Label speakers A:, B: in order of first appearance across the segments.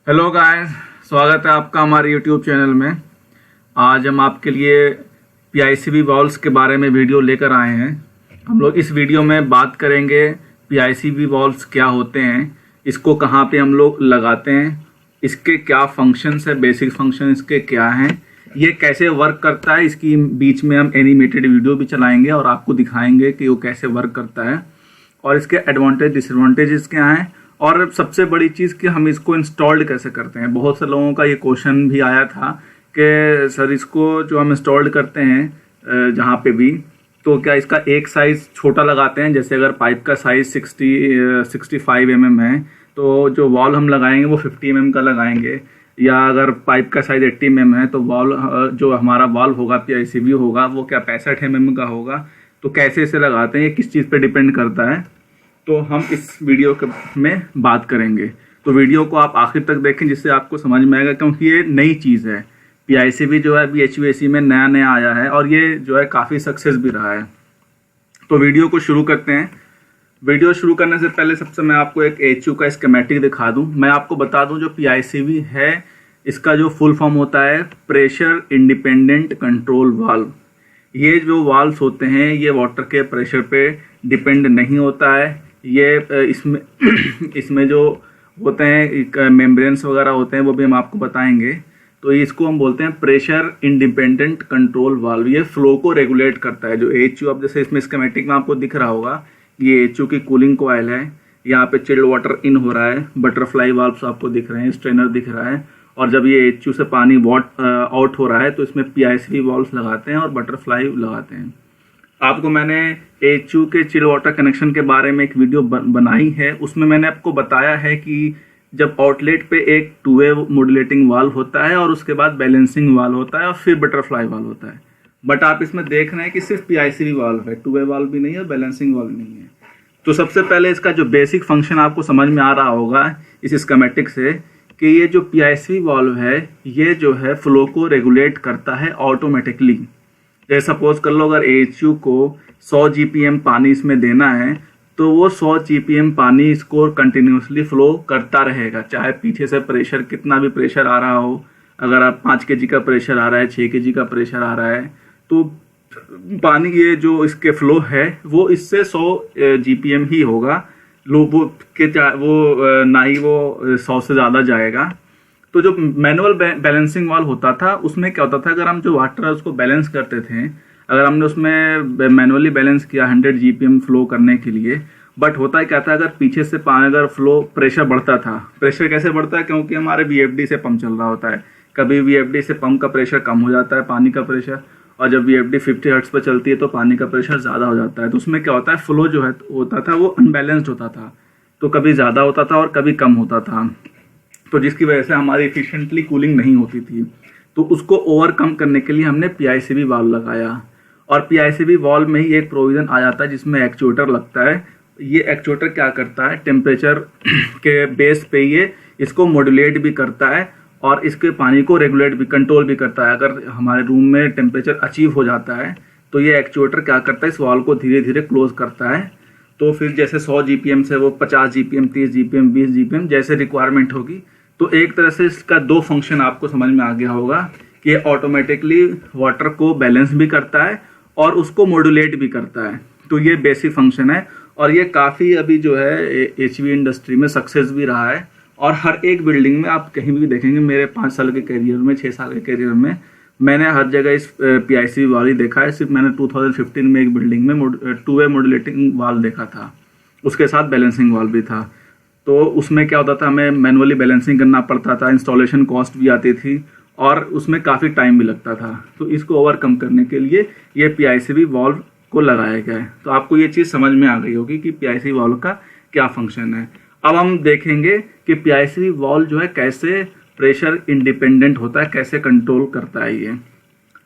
A: Hello guys, स्वागत है आपका हमारे यूट्यूब चैनल में। आज हम आपके लिए पीआईसीबी वॉल्व्स के बारे में वीडियो लेकर आए हैं। हम लोग इस वीडियो में बात करेंगे पीआईसीबी वॉल्व्स क्या होते हैं, इसको कहाँ पे हम लोग लगाते हैं, इसके क्या फंक्शंस है, बेसिक फंक्शन इसके क्या हैं, ये कैसे वर्क करता है। इसकी बीच में हम एनिमेटेड वीडियो भी चलाएंगे और आपको दिखाएंगे कि वो कैसे वर्क करता है और इसके एडवांटेज डिसएडवांटेजेस क्या हैं, और सबसे बड़ी चीज़ कि हम इसको इंस्टॉल्ड कैसे करते हैं। बहुत से लोगों का ये क्वेश्चन भी आया था कि सर इसको जो हम इंस्टॉल्ड करते हैं जहाँ पे भी, तो क्या इसका एक साइज़ छोटा लगाते हैं, जैसे अगर पाइप का साइज़ 65 mm है तो जो वॉल हम लगाएंगे वो 50 mm का लगाएंगे, या अगर पाइप का साइज़ 80 mm है तो वॉल जो हमारा वॉल होगा पीआईसीबी होगा वो क्या 65 mm का होगा। तो कैसे इसे लगाते हैं, ये किस चीज़ पे डिपेंड करता है, तो हम इस वीडियो में बात करेंगे। तो वीडियो को आप आखिर तक देखें जिससे आपको समझ में आएगा, क्योंकि ये नई चीज़ है। पीआईसीबी जो है अभी एचवीएसी में नया नया आया है और ये जो है काफ़ी सक्सेस भी रहा है। तो वीडियो को शुरू करते हैं। वीडियो शुरू करने से पहले सबसे मैं आपको एक एचयू का स्कीमेटिक दिखा दूं। मैं आपको बता दूं जो पीआईसीबी है इसका जो फुल फॉर्म होता है प्रेशर इंडिपेंडेंट कंट्रोल वाल्व। ये जो वाल्व्स होते हैं ये वाटर के प्रेशर पे डिपेंड नहीं होता है। ये इसमें जो होते हैं मेम्ब्रेन्स वगैरह होते हैं वो भी हम आपको बताएंगे। तो इसको हम बोलते हैं प्रेशर इंडिपेंडेंट कंट्रोल वाल्व। ये फ्लो को रेगुलेट करता है। जो एचयू अब जैसे इसमें स्कीमेटिक में आपको दिख रहा होगा, ये एचयू की कूलिंग कॉइल है। यहाँ पे चिल्ड वाटर इन हो रहा है, बटरफ्लाई वाल्व्स आपको दिख रहे हैं, स्ट्रेनर दिख रहा है, और जब ये एचयू से पानी आउट हो रहा है तो इसमें पीआईसीबी वाल्व्स लगाते हैं और बटरफ्लाई लगाते हैं। आपको मैंने एचयू के चिल वाटर कनेक्शन के बारे में एक वीडियो बनाई है, उसमें मैंने आपको बताया है कि जब आउटलेट पे एक टू वे मॉड्यूलेटिंग वाल्व होता है और उसके बाद बैलेंसिंग वाल्व होता है और फिर बटरफ्लाई वाल्व होता है। बट आप इसमें देख रहे हैं कि सिर्फ पीआईसीबी वाल्व है, टू वे वाल्व भी नहीं है, बैलेंसिंग वाल्व नहीं है। तो सबसे पहले इसका जो बेसिक फंक्शन आपको समझ में आ रहा होगा इस स्कीमेटिक से, कि ये जो पीआईसीबी वाल्व है ये जो है फ्लो को रेगुलेट करता है ऑटोमेटिकली। जैसे सपोज कर लो अगर एचयू को 100 GPM पानी इसमें देना है तो वो 100 GPM पानी इसको कंटिन्यूसली फ्लो करता रहेगा, चाहे पीछे से प्रेशर कितना भी प्रेशर आ रहा हो। अगर आप 5 kg का प्रेशर आ रहा है, 6 kg का प्रेशर आ रहा है, तो पानी ये जो इसके फ्लो है वो इससे 100 GPM ही होगा। वो ना ही वो 100 से ज़्यादा जाएगा। तो जो मैनुअल बैलेंसिंग वाल्व होता था उसमें क्या होता था, अगर हम जो वाटर है उसको बैलेंस करते थे, अगर हमने उसमें मैनुअली बैलेंस किया 100 GPM फ्लो करने के लिए, बट होता है क्या था, अगर पीछे से पानी अगर फ्लो प्रेशर बढ़ता था, प्रेशर कैसे बढ़ता है, क्योंकि हमारे वीएफडी से पंप चल रहा होता है, कभी वीएफडी से पंप का प्रेशर कम हो जाता है पानी का प्रेशर, और जब वीएफडी 50 हर्ट्ज पर चलती है तो पानी का प्रेशर ज़्यादा हो जाता है। तो उसमें क्या होता है, फ्लो जो है होता था वो अनबैलेंस्ड होता था, तो कभी ज़्यादा होता था और कभी कम होता था, तो जिसकी वजह से हमारी एफिशिएंटली कूलिंग नहीं होती थी। तो उसको ओवरकम करने के लिए हमने पीआईसीबी वाल्व लगाया, और पीआईसीबी वाल्व में ही एक प्रोविजन आ जाता है जिसमें एक्चुएटर लगता है। ये एक्चुएटर क्या करता है, टेम्परेचर के बेस पे ये इसको मॉड्यूलेट भी करता है और इसके पानी को रेगुलेट भी, कंट्रोल भी करता है। अगर हमारे रूम में टेम्परेचर अचीव हो जाता है तो ये एक्चुएटर क्या करता है, इस वाल्व को धीरे धीरे क्लोज करता है। तो फिर जैसे 100 GPM से वो 50 GPM, 30 GPM, 20 GPM जैसे रिक्वायरमेंट होगी। तो एक तरह से इसका दो फंक्शन आपको समझ में आ गया होगा कि ये ऑटोमेटिकली वाटर को बैलेंस भी करता है और उसको मॉड्यूलेट भी करता है। तो ये बेसिक फंक्शन है, और ये काफ़ी अभी जो है एचवी इंडस्ट्री में सक्सेस भी रहा है। और हर एक बिल्डिंग में आप कहीं भी देखेंगे, मेरे 5 साल के करियर में, 6 साल के करियर में मैंने हर जगह इस पीआईसीबी वाल्व ही देखा है। सिर्फ मैंने 2015 में एक बिल्डिंग में टू वे मॉड्यूलेटिंग वाल्व देखा था, उसके साथ बैलेंसिंग वाल्व भी था। तो उसमें क्या होता था, हमें मैनुअली बैलेंसिंग करना पड़ता था, इंस्टॉलेशन कॉस्ट भी आती थी और उसमें काफ़ी टाइम भी लगता था। तो इसको ओवरकम करने के लिए ये पीआईसीबी वाल्व को लगाया गया है। तो आपको ये चीज़ समझ में आ गई होगी कि पीआईसीबी वाल्व का क्या फंक्शन है। अब हम देखेंगे कि पीआईसीबी वाल्व जो है कैसे प्रेशर इंडिपेंडेंट होता है, कैसे कंट्रोल करता है ये।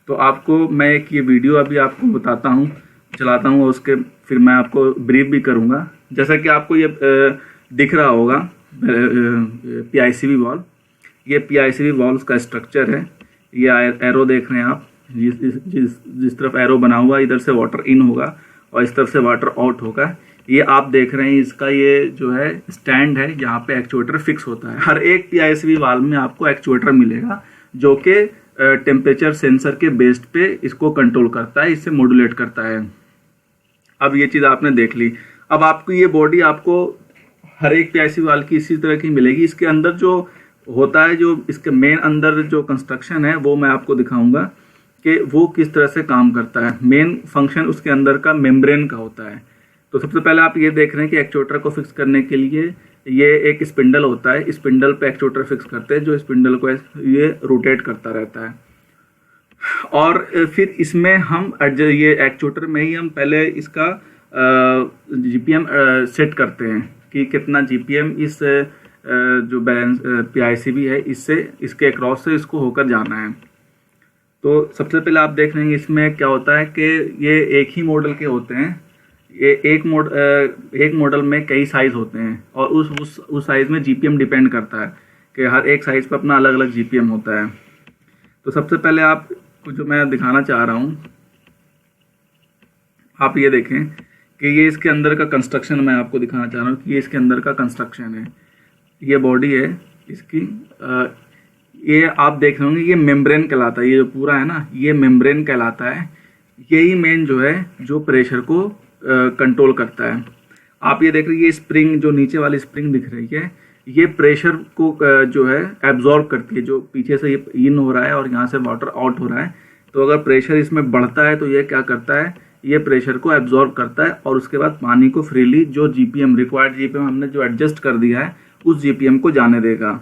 A: तो आपको मैं एक ये वीडियो अभी आपको बताता हूँ, चलाता हूँ, उसके फिर मैं आपको ब्रीफ भी करूँगा। जैसा कि आपको ये दिख रहा होगा पीआईसीबी वाल्व, ये पीआईसीबी वाल्व का स्ट्रक्चर है। ये एरो देख रहे हैं आप, जिस तरफ एरो बना हुआ इधर से वाटर इन होगा और इस तरफ से वाटर आउट होगा। ये आप देख रहे हैं, इसका ये जो है स्टैंड है, यहाँ पे एक्चुएटर फिक्स होता है। हर एक पीआईसीवी वाल्व में आपको एक्चुएटर मिलेगा जो कि टेम्परेचर सेंसर के बेस्ड पे इसको कंट्रोल करता है, इससे मॉड्यूलेट करता है। अब ये चीज़ आपने देख ली। अब आपको ये बॉडी आपको हर एक पीआईसीवी वाल्व की इसी तरह की मिलेगी। इसके अंदर जो होता है, जो इसके मेन अंदर जो कंस्ट्रक्शन है वो मैं आपको दिखाऊंगा कि वो किस तरह से काम करता है। मेन फंक्शन उसके अंदर का मेम्ब्रेन का होता है। तो सबसे पहले आप ये देख रहे हैं कि एक्चुएटर को फिक्स करने के लिए ये एक स्पिंडल होता है, स्पिंडल पे एक्चुएटर फिक्स करते हैं, जो स्पिंडल को ये रोटेट करता रहता है। और फिर इसमें हम ये एक्चुएटर में ही हम पहले इसका जीपीएम सेट करते हैं कि कितना जीपीएम इस जो बैलेंस पीआईसीवी है इससे इसके अक्रॉस से इसको होकर जाना है। तो सबसे पहले आप देख रहे हैं इसमें क्या होता है कि ये एक ही मॉडल के होते हैं। ये एक मॉडल में कई साइज होते हैं और उस साइज में जीपीएम डिपेंड करता है कि हर एक साइज पर अपना अलग अलग जीपीएम होता है। तो सबसे पहले आप जो मैं दिखाना चाह रहा हूँ, आप ये देखें कि ये इसके अंदर का कंस्ट्रक्शन मैं आपको दिखाना चाह रहा हूँ कि ये इसके अंदर का कंस्ट्रक्शन है। ये बॉडी है इसकी, ये आप देख रहे होंगे, ये मेम्ब्रेन कहलाता है। ये जो पूरा है ना, ये मेम्ब्रेन कहलाता है। यही मेन जो है जो प्रेशर को कंट्रोल करता है। आप ये देख रहे हैं, ये स्प्रिंग जो नीचे वाली स्प्रिंग दिख रही है, ये प्रेशर को जो है एब्जॉर्ब करती है। जो पीछे से ये इन हो रहा है और यहाँ से वाटर आउट हो रहा है, तो अगर प्रेशर इसमें बढ़ता है तो ये क्या करता है, ये प्रेशर को एब्जॉर्ब करता है और उसके बाद पानी को फ्रीली जो जीपीएम रिक्वायर्ड जीपीएम हमने जो एडजस्ट कर दिया है उस जीपीएम को जाने देगा।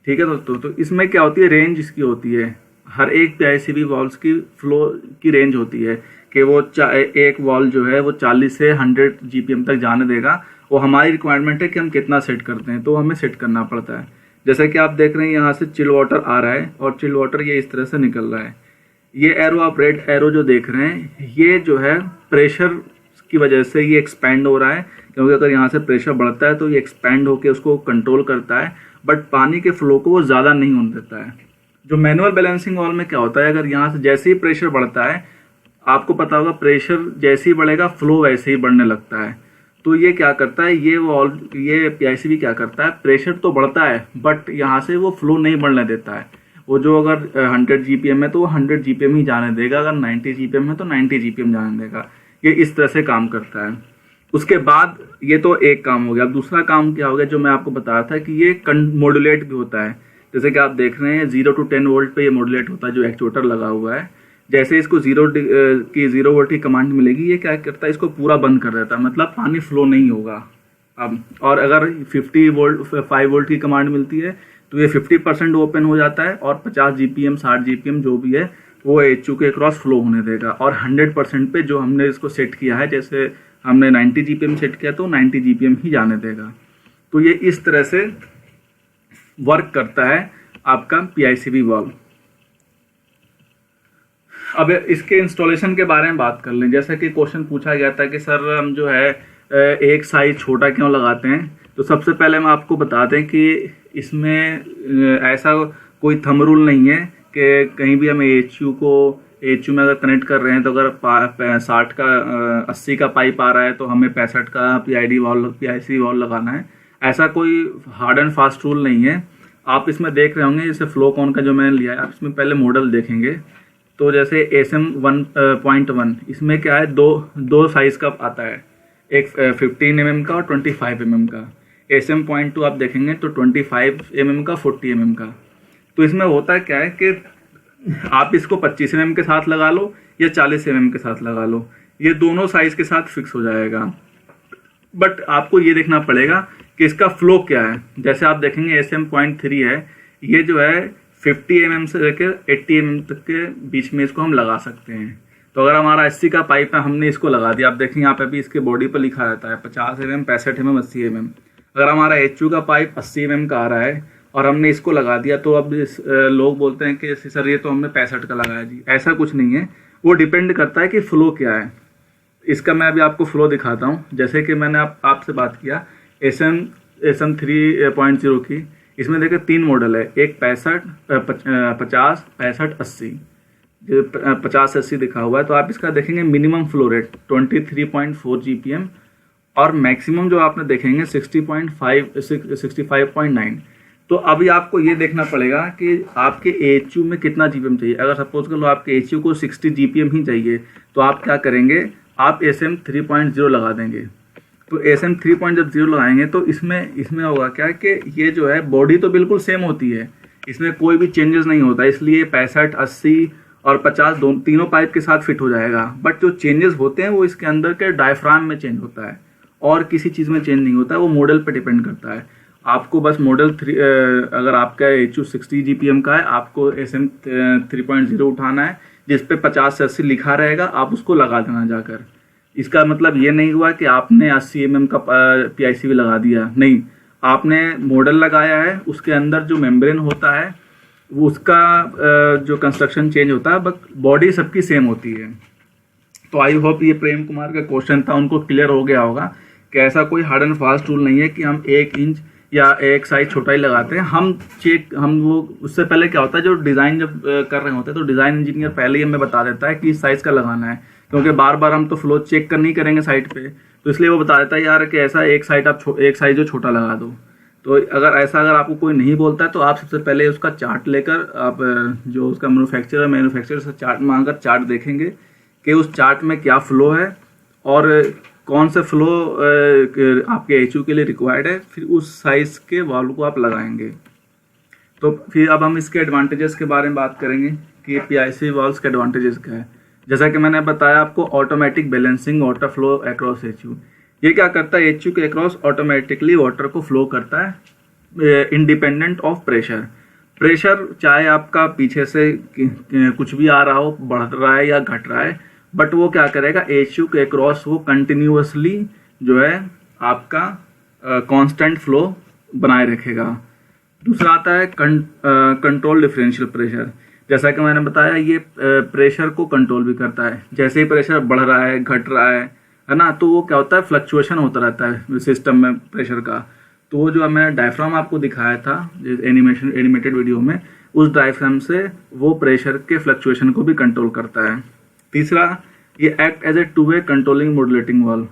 A: ठीक है दोस्तों। तो इसमें क्या होती है, रेंज इसकी होती है। हर एक पीआईसीवी वॉल्व्स की फ्लो की रेंज होती है कि वो एक वॉल्व जो है वो 40 से 100 जीपीएम तक जाने देगा। वो हमारी रिक्वायरमेंट है कि हम कितना सेट करते हैं, तो हमें सेट करना पड़ता है। जैसे कि आप देख रहे हैं यहाँ से चिल वाटर आ रहा है और चिल वाटर ये इस तरह से निकल रहा है। ये एरो, आप रेड एरो जो देख रहे हैं, ये जो है प्रेशर की वजह से ये एक्सपैंड हो रहा है, क्योंकि अगर यहाँ से प्रेशर बढ़ता है तो ये एक्सपैंड होकर उसको कंट्रोल करता है, बट पानी के फ्लो को वो ज़्यादा नहीं होने देता है। जो मैनुअल बैलेंसिंग वाल्व में क्या होता है, अगर यहाँ से जैसे ही प्रेशर बढ़ता है, आपको पता होगा प्रेशर जैसे ही बढ़ेगा फ्लो वैसे ही बढ़ने लगता है। तो ये क्या करता है, ये वाल्व, ये पीआईसीवी क्या करता है, प्रेशर तो बढ़ता है बट यहाँ से वो फ्लो नहीं बढ़ने देता है। वो जो अगर 100 जीपीएम है तो वो 100 जीपीएम ही जाने देगा, अगर 90 जीपीएम है तो 90 जीपीएम जाने देगा। ये इस तरह से काम करता है। उसके बाद ये तो एक काम हो गया। अब दूसरा काम क्या हो गया, जो मैं आपको बता रहा था कि ये मॉड्यूलेट भी होता है। जैसे कि आप देख रहे हैं 0 to 10 वोल्ट पे ये मॉड्यूलेट होता है, जो एक्चुएटर लगा हुआ है। जैसे इसको 0 वोल्ट की कमांड मिलेगी, ये क्या करता है, इसको पूरा बंद कर देता है, मतलब पानी फ्लो नहीं होगा। अब और अगर 5 वोल्ट की कमांड मिलती है तो ये 50% ओपन हो जाता है और 50 जीपीएम 60 जीपीएम जो भी है वो एचयू के क्रॉस फ्लो होने देगा। और 100% पे जो हमने इसको सेट किया है, जैसे हमने 90 जीपीएम सेट किया तो 90 जीपीएम ही जाने देगा। तो ये इस तरह से वर्क करता है आपका पीआईसीवी वाल्व। अब इसके इंस्टॉलेशन के बारे में बात कर लें। जैसा कि क्वेश्चन पूछा गया था कि सर हम जो है एक साइज छोटा क्यों लगाते हैं, तो सबसे पहले हम आपको बता दें कि इसमें ऐसा कोई थंब रूल नहीं है कि कहीं भी हमें एचयू में अगर कनेक्ट कर रहे हैं तो अगर 60 का 80 का पाइप आ रहा है तो हमें 65 का पीआईसी वाल्व लगाना है। ऐसा कोई हार्ड एंड फास्ट रूल नहीं है। आप इसमें देख रहे होंगे, जैसे फ्लोकॉन का जो मैंने लिया है, आप इसमें पहले मॉडल देखेंगे तो जैसे SM 1.1, इसमें क्या है, दो साइज का आता है, एक 15 mm का और 25 mm का। SM.2 आप देखेंगे तो 25 mm का 40 mm का। तो इसमें होता क्या है कि आप इसको 25 mm के साथ लगा लो या 40 mm के साथ लगा लो, ये दोनों साइज के साथ फिक्स हो जाएगा। बट आपको ये देखना पड़ेगा कि इसका फ्लो क्या है। जैसे आप देखेंगे SM.3 है, ये जो है 50 mm से लेकर 80 mm तक के बीच में इसको हम लगा सकते हैं। तो अगर हमारा 80 का पाइप है, हमने इसको लगा दिया, आप देखेंगे यहाँ पे भी इसके बॉडी पर लिखा रहता है 50 mm, 65 mm, 80 mm। अगर हमारा एचयू का पाइप 80 mm का आ रहा है और हमने इसको लगा दिया, तो अब लोग बोलते हैं कि सर ये तो हमने 65 का लगाया जी। ऐसा कुछ नहीं है, वो डिपेंड करता है कि फ्लो क्या है। इसका मैं अभी आपको फ्लो दिखाता हूँ। जैसे कि मैंने आपसे बात किया SM 3.0 की, इसमें देखिए 3 मॉडल है, एक 50, 65, 80। जो 50 80 दिखा हुआ है, तो आप इसका देखेंगे मिनिमम फ्लो रेट 23.4 GPM और मैक्सिमम जो आपने देखेंगे 65.9। तो अभी आपको ये देखना पड़ेगा कि आपके एएचयू में कितना जीपीएम चाहिए। अगर सपोज कर लो आपके एएचयू को 60 जीपीएम ही चाहिए तो आप क्या करेंगे, आप एसएम 3.0 लगा देंगे। तो एसएम 3.0 लगाएंगे तो इसमें होगा क्या कि ये जो है बॉडी तो बिल्कुल सेम होती है, इसमें कोई भी चेंजेस नहीं होता, इसलिए 65, 80 और 50 तीनों पाइप के साथ फिट हो जाएगा। बट जो चेंजेस होते हैं वो इसके अंदर के डायफ्राम में चेंज होता है और किसी चीज़ में चेंज नहीं होता है, वो मॉडल पे डिपेंड करता है। आपको बस मॉडल 3 अगर आपका एचयू 60 जीपीएम का है, आपको एसएम 3.0 उठाना है जिसपे 50 से 80 लिखा रहेगा, आप उसको लगा देना जाकर। इसका मतलब ये नहीं हुआ कि आपने 80 mm का पीआईसीबी लगा दिया, नहीं, आपने मॉडल लगाया है, उसके अंदर जो मेम्ब्रेन होता है वो उसका जो कंस्ट्रक्शन चेंज होता है, बट बॉडी सबकी सेम होती है। तो आई होप ये प्रेम कुमार का क्वेश्चन था, उनको क्लियर हो गया होगा कि ऐसा कोई हार्ड एंड फास्ट रूल नहीं है कि हम 1 इंच या एक साइज छोटा ही लगाते हैं। हम वो उससे पहले क्या होता है, जो डिज़ाइन जब कर रहे होते हैं तो डिज़ाइन इंजीनियर पहले ही हमें बता देता है कि इस साइज़ का लगाना है, क्योंकि बार बार हम तो फ्लो चेक नहीं करेंगे साइड पे, तो इसलिए वो बता देता है यार कि ऐसा एक साइज जो छोटा लगा दो। तो अगर आपको कोई नहीं बोलता है तो आप सबसे पहले उसका चार्ट लेकर आप जो उसका मैन्युफैक्चरर से चार्ट मांगकर चार्ट देखेंगे कि उस चार्ट में क्या फ्लो है और कौन से फ्लो आपके एचयू के लिए रिक्वायर्ड है, फिर उस साइज के वाल्व को आप लगाएंगे। तो फिर अब हम इसके एडवांटेजेस के बारे में बात करेंगे कि पीआईसी वाल्व्स के एडवांटेजेस क्या है। जैसा कि मैंने बताया आपको, automatic balancing water flow across HU. ये क्या करता है, एचयू के अक्रॉस ऑटोमेटिकली वाटर को फ्लो करता है इंडिपेंडेंट ऑफ प्रेशर चाहे आपका पीछे से कुछ भी आ रहा हो, बढ़ रहा है या घट रहा है, बट वो क्या करेगा, एचयू के अक्रॉस वो कंटिन्यूअसली जो है आपका कांस्टेंट फ्लो बनाए रखेगा। दूसरा आता है कंट्रोल डिफरेंशियल प्रेशर। जैसा कि मैंने बताया, ये प्रेशर को कंट्रोल भी करता है। जैसे ही प्रेशर बढ़ रहा है, घट रहा है ना, तो वो क्या होता है, फ्लक्चुएशन होता रहता है सिस्टम में प्रेशर का। तो वो जो मैंने डायफ्राम आपको दिखाया था एनिमेटेड वीडियो में, उस डायफ्राम से वो प्रेशर के फ्लक्चुएशन को भी कंट्रोल करता है। तीसरा, ये act as a two way controlling modulating valve.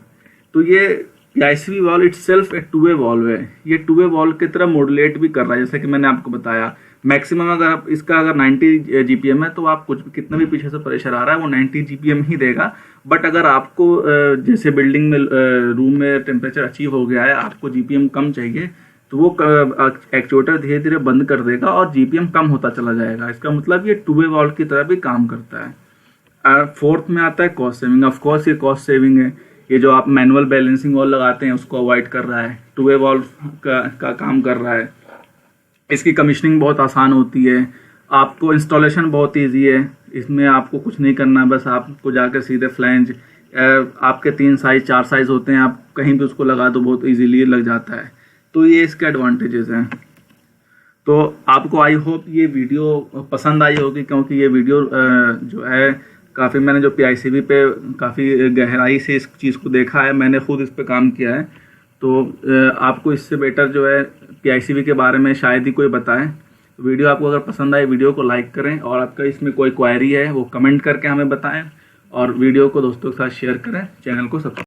A: तो ये पीआईसीबी वाल्व इटसेल्फ एक टू वे वाल्व है, ये टू वे वाल्व की तरह मॉड्यूलेट भी कर रहा है। जैसे कि मैंने आपको बताया, मैक्सिमम अगर 90 जीपीएम है तो आप कितना भी पीछे से प्रेशर आ रहा है वो 90 जीपीएम ही देगा। बट अगर आपको जैसे बिल्डिंग में रूम में टेम्परेचर अचीव हो गया है, आपको जीपीएम कम चाहिए, तो वो एक्चुएटर धीरे धीरे बंद कर देगा और जीपीएम कम होता चला जाएगा। इसका मतलब ये टू वे वाल्व की तरह भी काम करता है। फोर्थ में आता है कॉस्ट सेविंग। ऑफ कोर्स ये कॉस्ट सेविंग है, ये जो आप मैनुअल बैलेंसिंग वाल्व लगाते हैं उसको अवॉइड कर रहा है, टू वे वाल्व का काम कर रहा है। इसकी कमीशनिंग बहुत आसान होती है, आपको इंस्टॉलेशन बहुत इजी है, इसमें आपको कुछ नहीं करना, बस आपको जाकर सीधे फ्लैंज आपके 3 साइज 4 साइज होते हैं, आप कहीं भी उसको लगा दो, बहुत इजीली लग जाता है। तो ये इसके एडवांटेजेस हैं। तो आपको आई होप ये वीडियो पसंद आई होगी, क्योंकि ये वीडियो जो है काफ़ी, मैंने जो पीआईसीबी पे काफ़ी गहराई से इस चीज़ को देखा है, मैंने खुद इस पे काम किया है। तो आपको इससे बेटर जो है पीआईसीबी के बारे में शायद ही कोई बताए। वीडियो आपको अगर पसंद आए, वीडियो को लाइक करें, और आपका इसमें कोई क्वेरी है वो कमेंट करके हमें बताएं, और वीडियो को दोस्तों के साथ शेयर करें, चैनल को सब्सक्राइब